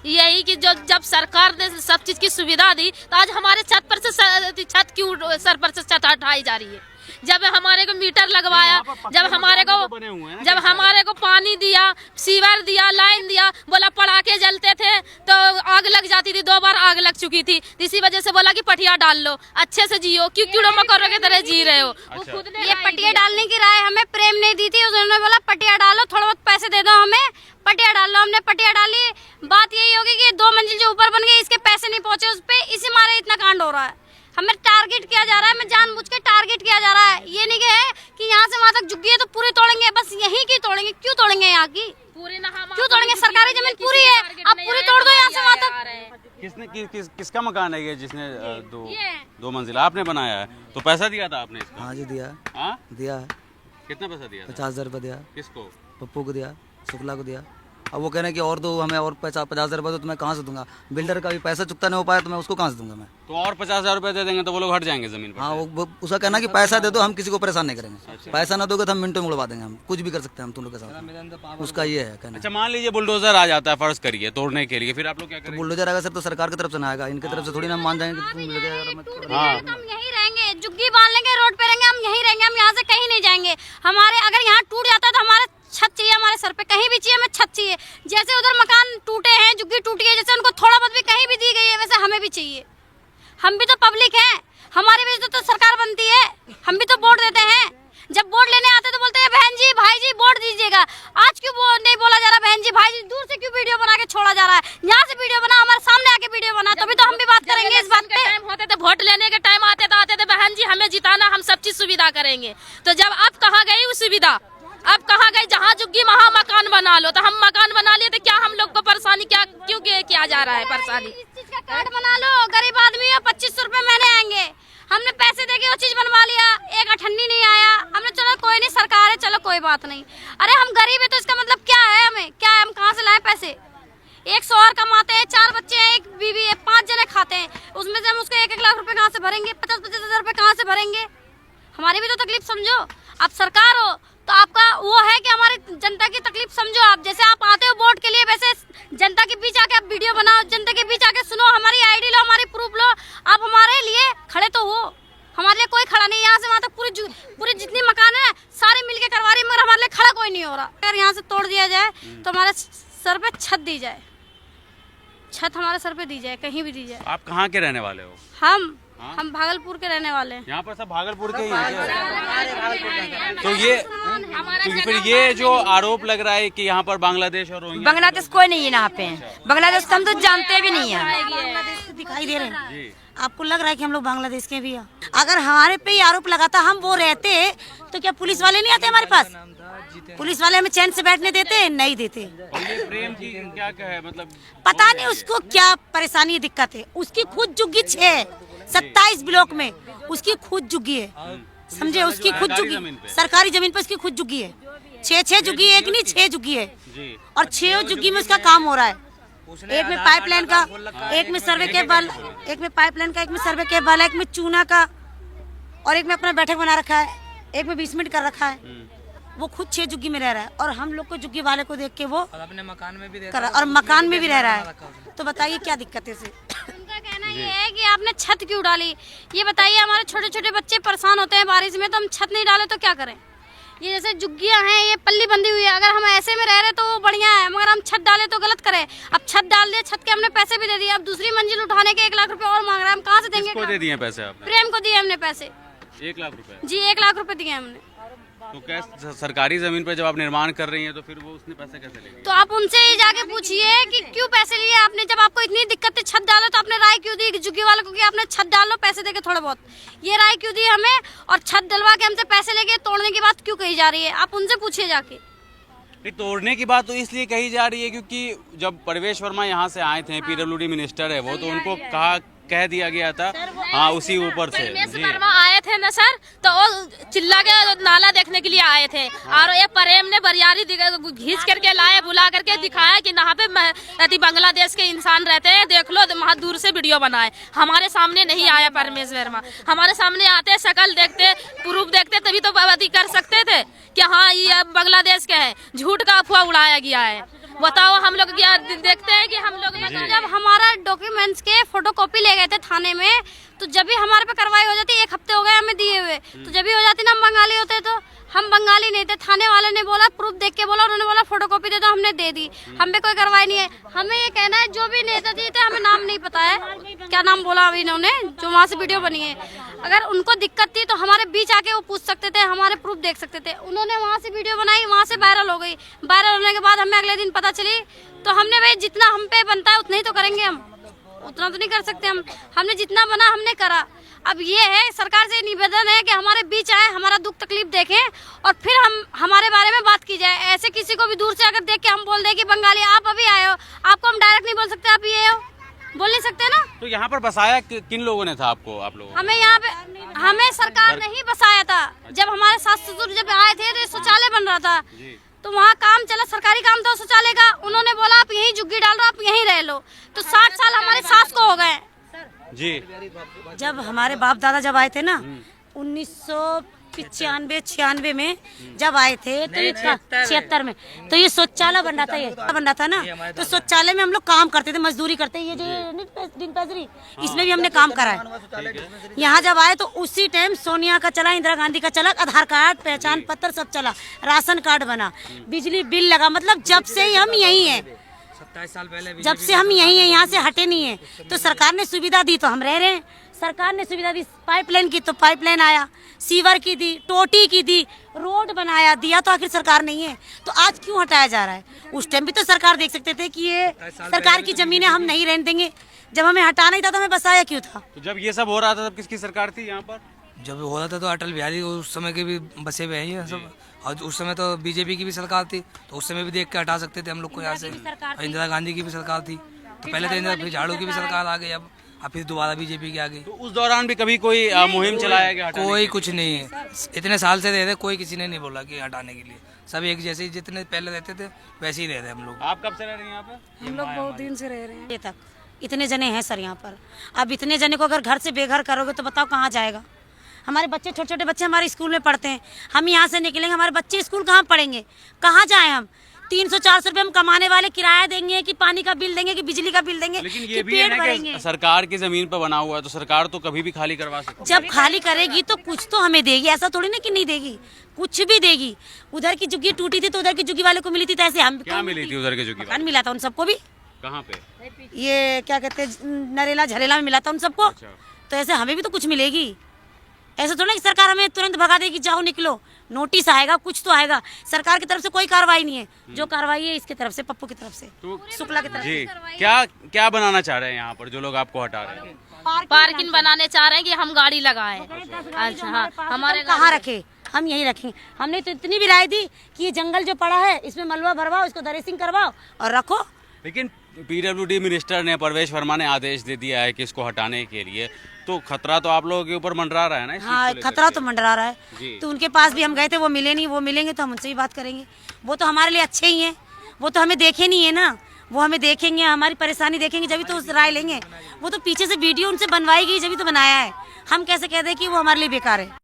यही कि जो जब सरकार ने सब चीज की सुविधा दी तो आज हमारे छत पर से छत क्यों सर पर से छत हटाई जा रही है। जब हमारे को मीटर लगवाया, जब हमारे को पानी दिया, सीवर दिया, लाइन दिया, बोला पटाखे जलते थे तो आग लग जाती थी, 2 बार आग लग चुकी थी, इसी वजह से बोला कि पटिया डाल लो, अच्छे से जियो, क्यों कीड़ों मकोड़ों की तरह जी रहे हो। अच्छा। खुद ने ये पटिया डालने की राय हमें प्रेम ने दी थी, उन्होंने बोला पटिया डालो, थोड़ा बहुत पैसे दे दो हमें, पटिया डाल लो। हमने पटिया डाली, बात यही होगी कि 2 मंजिल जो ऊपर बन गई इसके पैसे नहीं पहुंचे उस पे, इसी मारे इतना कांड हो रहा है। हमें टारगेट किया जा रहा है, हमें जानबूझ के टारगेट किया जा रहा है। ये नहीं है कि यहाँ से वहाँ तक झुकी है तो पूरी तोड़ेंगे, बस यहीं की तोड़ेंगे। क्यों तोड़ेंगे यहाँ की, पूरी क्यों तोड़ेंगे? सरकारी जमीन पूरी है, अब पूरी तोड़ दो यहाँ से वहाँ तक। किसने किसका मकान है ये जिसने दो मंजिला आपने बनाया है? तो पैसा दिया था आपने इसका? हाँ जी दिया। हाँ दिया है। कितना पैसा दिया था? 50,000 रुपये दिया। किसको? पप्पू को दिया, शुक्ला को दिया। अब वो कह रहे हैं कि और दो हमें, और 50,000 रुपये तो मैं कहाँ से दूंगा? बिल्डर का भी पैसा चुकता नहीं हो पाया तो मैं उसको कहाँ से दूंगा? मैं तो और 50,000 रुपए दे देंगे तो वो लोग हट जाएंगे जमीन पर? हाँ, वो उसका कहना कि पैसा दे दो, हम किसी को परेशान नहीं करेंगे। पैसा ना दोगे तो हम मिनटों में उड़वा देंगे, हम कुछ भी कर सकते हैं हम तुम लोग के साथ। उसका ये है कहना। अच्छा, मान लीजिए बुलडोजर आ जाता है, फर्ज करिए तोड़ने के लिए, फिर आप लोग क्या करेंगे? बुलडोजर आएगा सर तो सरकार की तरफ से ना आएगा, इनकी तरफ से थोड़ी ना मान जाएंगे। हाँ, हम यहीं रहेंगे, जुग्गी बांध लेंगे, रोड पे रहेंगे, हम यहीं रहेंगे, हम यहाँ से कहीं नहीं जाएंगे। हमारे अगर यहाँ टूट जाता है तो हमारे छत चाहिए, हमारे सर पे कहीं भी चाहिए, हमें छत चाहिए। जैसे उधर मकान टूटे हैं, जुग्गी टूटी है, जैसे उनको थोड़ा बहुत भी कहीं भी दी गई है, वैसे हमें भी चाहिए। हम भी तो पब्लिक हैं, हमारी भी तो सरकार बनती है, हम भी तो वोट देते हैं। जब वोट लेने आते तो बोलते हैं बहन जी भाई जी वोट दीजिएगा। आज क्यों नहीं बोला जा रहा बहन जी भाई जी? दूर से क्यों वीडियो बना के छोड़ा जा रहा है? यहाँ से वीडियो बना, हमारे सामने आके वीडियो बना, तभी तो हम भी बात करेंगे इस बात पे। टाइम होते थे, वोट लेने के टाइम आते थे बहन जी हमें जिताना, हम सब चीज सुविधा करेंगे। तो जब अब कहाँ गई वो सुविधा? अब कहाँ गई? जहाँ जुग्गी वहाँ मकान बना लो। तो हम मकान बना लिए तो क्या हम लोग को परेशानी क्या क्यों किया जा रहा है? परेशानी इस चीज का कार्ड बना लो, गरीब आदमी है, 2500 रुपए महीने आएंगे। हमने पैसे देके वो चीज बनवा लिया, एक अठन्नी नहीं आया। हमने चलो कोई नहीं, सरकार है, चलो कोई बात नहीं। अरे हम गरीब है तो इसका मतलब क्या है? हमें क्या है, हम कहाँ से लाए पैसे? एक शौहर कमाते हैं, 4 बच्चे हैं, एक बीवी है, 5 जने खाते हैं, उसमें से हम उसको 1-1 लाख रुपए कहाँ से भरेंगे? 50-50 हजार रुपए कहाँ से भरेंगे? हमारी भी तो तकलीफ समझो। आप सरकार हो तो आपका वो है कि हमारी जनता की तकलीफ समझो। आप जैसे आप आते हो वोट के लिए, वैसे जनता के बीच आके आप वीडियो बनाओ, जनता के बीच आके सुनो, हमारी आईडी लो, हमारी प्रूफ लो। आप हमारे लिए खड़े तो हो, हमारे लिए कोई खड़ा नहीं। यहाँ से वहाँ तक पूरी जितनी मकान है सारे मिलके करवा रही, मगर हमारे लिए खड़ा कोई नहीं हो रहा। अगर यहाँ से तोड़ दिया जाए तो हमारे सर पे छत दी जाए, छत हमारे सर पे दी जाए, कहीं भी दी जाए। आप कहाँ के रहने वाले हो? हम भागलपुर के रहने वाले हैं। यहाँ पर सब भागलपुर के ही हैं। तो फिर ये जो आरोप लग रहा है कि यहाँ पर बांग्लादेश और बांग्लादेश कोई नहीं है यहाँ पे। बांग्लादेश को हम तो जानते भी नहीं है। बांग्लादेश दिखाई दे रहे हैं, आपको लग रहा है कि हम लोग बांग्लादेश के भी हैं? अगर हमारे पे ही आरोप लगाता, हम वो रहते तो क्या पुलिस वाले नहीं आते हमारे पास? पुलिस वाले हमें चैन से बैठने देते? नहीं देते। ये प्रेम की क्या कहे, मतलब पता नहीं उसको क्या परेशानी दिक्कत है। उसकी खुद जुग्गी 27 ब्लॉक में उसकी खुद जुग्गी है, समझे? उसकी खुद जुग्गी सरकारी जमीन पर उसकी खुद जुग्गी है। 6 जुग्गी, एक नहीं 6 जुग्गी है, और 6 जुग्गी में उसका काम हो रहा है। एक में पाइपलाइन का, एक में सर्वे केबल, एक में पाइपलाइन का, एक में सर्वे केबल, एक में चूना का, और एक में अपना बैठक बना रखा है, एक में 20 मिनट कर रखा है। वो खुद 6 जुग्गी में रह रहा है, और हम लोग को जुग्गी वाले को देख के वो अपने मकान में भी रह रहा है, और मकान में भी रह रहा है। तो बताइए क्या दिक्कत है इसे? उनका कहना ये है कि आपने छत क्यों डाली? ये बताइए, हमारे छोटे छोटे बच्चे परेशान होते हैं बारिश में, तो हम छत नहीं डाले तो क्या करें? ये जैसे जुग्गियां हैं, ये पल्ली बंधी हुई है, अगर हम ऐसे में रह रहे तो वो बढ़िया है, मगर हम छत डाले तो गलत करें। अब छत डाल दिए, छत के हमने पैसे भी दे दिए, अब दूसरी मंजिल उठाने के 1 लाख रुपए और मांग रहे हैं, हम कहाँ से देंगे? किसको दे दिए पैसे आपने? प्रेम को दिए हमने पैसे। 1 लाख रुपए? जी 1 लाख रुपए दिए हमने। तो कैसे सरकारी जमीन पर जब आप निर्माण कर रही हैं तो फिर वो उसने पैसे कैसे लिए? तो आप उनसे ही जाके पूछिए कि क्यों पैसे लिए आपने। जब आपको इतनी दिक्कत है, छत डालो, तो आपने राय क्यों दी जुग्गी वालों को कि आपने छत डाल लो पैसे देके थोड़े बहुत? ये राय क्यों दी हमें? और छत डलवा के हमसे पैसे लेके तोड़ने की बात क्यों कही जा रही है? आप उनसे पूछिए जाके। तोड़ने की बात तो इसलिए कही जा रही है क्योंकि जब परवेश वर्मा यहाँ से आए थे, PWD मिनिस्टर है वो, तो उनको कह दिया गया था, हाँ उसी ऊपर से वर्मा आए थे ना सर, तो वो चिल्ला के नाला देखने के लिए आए थे, और ये प्रेम ने बरियारी घींच करके लाए, बुला करके दिखाया कि यहाँ पे बांग्लादेश के इंसान रहते हैं, देख लो, वहाँ दूर से वीडियो बनाए। हमारे सामने नहीं आया परमेश वर्मा, हमारे सामने आते, शकल देखते, प्रूफ देखते, तभी तो कर सकते थे कि हाँ ये बांग्लादेश के हैं। झूठ का अफवाह उड़ाया गया है। बताओ हम लोग क्या देखते हैं कि हम लोग जब हमारा डॉक्यूमेंट्स के फोटोकॉपी ले गए थे थाने में, तो जब भी हमारे पे कार्रवाई हो जाती, 1 हफ्ते हो गए हमें दिए हुए, तो जब भी हो जाती ना हम बंगाली होते, तो हम बंगाली नहीं थे। थाने वाले ने बोला, प्रूफ देख के बोला, उन्होंने बोला फोटोकॉपी दे दो, हमने दे दी। हम पे कोई कार्रवाई नहीं है। हमें ये कहना है, जो भी नेता जी थे, हमें नाम नहीं पता है, क्या नाम बोला अभी इन्होंने, जो वहाँ से वीडियो बनी है, अगर उनको दिक्कत थी तो हमारे बीच आके वो पूछ सकते थे, हमारे प्रूफ देख सकते थे। उन्होंने वहाँ से वीडियो बनाई, वहाँ से वायरल हो गई। वायरल होने के बाद हमें अगले दिन पता चली, तो हमने भाई जितना हम पे बनता है उतना ही तो करेंगे, हम उतना तो नहीं कर सकते। हमने जितना बना हमने करा। अब ये है, सरकार से निवेदन है कि हमारे बीच आए, हमारा दुख तकलीफ देखें और फिर हम हमारे बारे में बात की जाए। ऐसे किसी को भी दूर से अगर देख के हम बोल दें कि बंगाली आप अभी आए हो, आपको हम डायरेक्ट नहीं बोल सकते आप ये हो, बोल नहीं सकते ना। तो यहाँ पर बसाया किन लोगों ने था आपको, आप लोगों? हमें यहाँ पे हमें सरकार ने ही बसाया था। जब हमारे सास ससुर जब आए थे तो शौचालय बन रहा था, तो वहाँ काम चला, सरकारी काम था शौचालय का। उन्होंने बोला आप यहीं झुग्गी डाल रहे हो, आप यहीं रह लो। तो 60 साल हमारे सास को हो गए जी। जब हमारे बाप दादा जब आए थे ना 1995-96 में जब आए थे, तो ये 76 में, तो ये शौचालय बन रहा था, ये बन रहा था ना। तो शौचालय में हम लोग काम करते थे, मजदूरी करते। ये जो डिस्पेंसरी, इसमें भी हमने काम करा है। यहाँ जब आए तो उसी टाइम सोनिया का चला, इंदिरा गांधी का चला, आधार कार्ड, पहचान पत्र सब चला, राशन कार्ड बना, बिजली बिल लगा। मतलब जब से ही हम यही हैं, 27 साल पहले जब से हम यही हैं, यहाँ से हटे नहीं है। तो सरकार ने सुविधा दी तो हम रह रहे हैं। सरकार ने सुविधा दी, पाइपलाइन की तो पाइपलाइन आया, सीवर की दी, टोटी की दी, रोड बनाया, दिया तो आखिर सरकार नहीं है। तो आज क्यों हटाया जा रहा है? उस टाइम भी तो सरकार देख सकते थे कि ये सरकार की जमीनें हम नहीं रहने देंगे। जब हमें हटाना ही था तो हमें बसाया क्यों था? तो जब ये सब हो रहा था तब किसकी सरकार थी यहाँ पर? जब हो रहा था तो अटल बिहारी उस समय के भी बसे हुए हैं ये सब, और उस समय तो बीजेपी की भी सरकार थी, तो उस समय भी देख के हटा सकते थे हम लोग को यहाँ से। इंदिरा गांधी की भी सरकार थी, तो पहले तो इंदिरा, फिर झाड़ू की भी सरकार आ गई, अब फिर दोबारा बीजेपी की आ गई। तो उस दौरान भी कभी कोई मुहिम चलाया गया? कोई कुछ नहीं है, इतने साल से रह रहे, कोई किसी ने नहीं बोला कि हटाने के लिए। सब एक जैसे ही जितने पहले रहते थे वैसे ही रह रहे हम लोग। आप कब से रह रहे हैं यहाँ पे? हम लोग बहुत दिन से रह रहे हैं। ये तक इतने जने हैं सर यहाँ पर। अब इतने जने को अगर घर से बेघर करोगे तो बताओ कहाँ जाएगा? हमारे बच्चे, छोटे छोटे बच्चे हमारे स्कूल में पढ़ते हैं, हम यहाँ से निकलेंगे, हमारे बच्चे स्कूल कहाँ पढ़ेंगे? कहाँ जाएं हम? 300-400 रुपए हम कमाने वाले किराया देंगे कि पानी का बिल देंगे कि बिजली का बिल देंगे? लेकिन कि ये भी है पेट ना भरेंगे? कि सरकार की जमीन पर बना हुआ है, तो सरकार तो कभी भी खाली करवा सकती है। जब खाली करेगी तो कुछ तो हमें देगी, ऐसा थोड़ी ना कि नहीं देगी, कुछ भी देगी। उधर की झुग्गी टूटी थी तो उधर की झुग्गी वाले को मिली थी, तो ऐसे हम क्या मिली थी उधर के झुग्गी? मकान मिला था उन सबको भी। कहाँ पे? ये क्या कहते हैं, नरेला झरेला में मिला था उन सबको। तो ऐसे हमें भी तो कुछ मिलेगी। ऐसा थोड़ा कि सरकार हमें तुरंत भगा देगी, जाओ निकलो। नोटिस आएगा, कुछ तो आएगा। सरकार की तरफ से कोई कार्रवाई नहीं है। जो कार्रवाई है इसकी तरफ से, पप्पू की तरफ से, शुक्ला की तरफ से। जी, क्या बनाना चाह रहे हैं यहाँ पर जो लोग आपको हटा रहे हैं? पार्किंग बनाने चाह रहे हैं कि हम गाड़ी लगाएं। अच्छा हाँ, हमारे कहाँ रखे? हम यही रखेंगे। हमने तो इतनी भी राय दी कि ये जंगल जो पड़ा है इसमें मलबा भरवाओ, इसको दरेसिंग करवाओ और रखो। लेकिन पीडब्ल्यूडी मिनिस्टर ने, परवेश वर्मा ने आदेश दे दिया है कि इसको हटाने के लिए, तो खतरा तो आप लोगों के ऊपर मंडरा रहा है ना? हाँ, खतरा तो मंडरा रहा है। जी। तो उनके पास भी हम गए थे, वो मिले नहीं। वो मिलेंगे तो हम उनसे भी बात करेंगे। वो तो हमारे लिए अच्छे ही हैं, वो तो हमें देखे नहीं है ना। वो हमें देखेंगे, हमारी परेशानी देखेंगे, जब तो उस राय लेंगे। वो तो पीछे से वीडियो उनसे बनवाई गई, जब तो बनाया है। हम कैसे कह दें कि वो हमारे लिए बेकार है?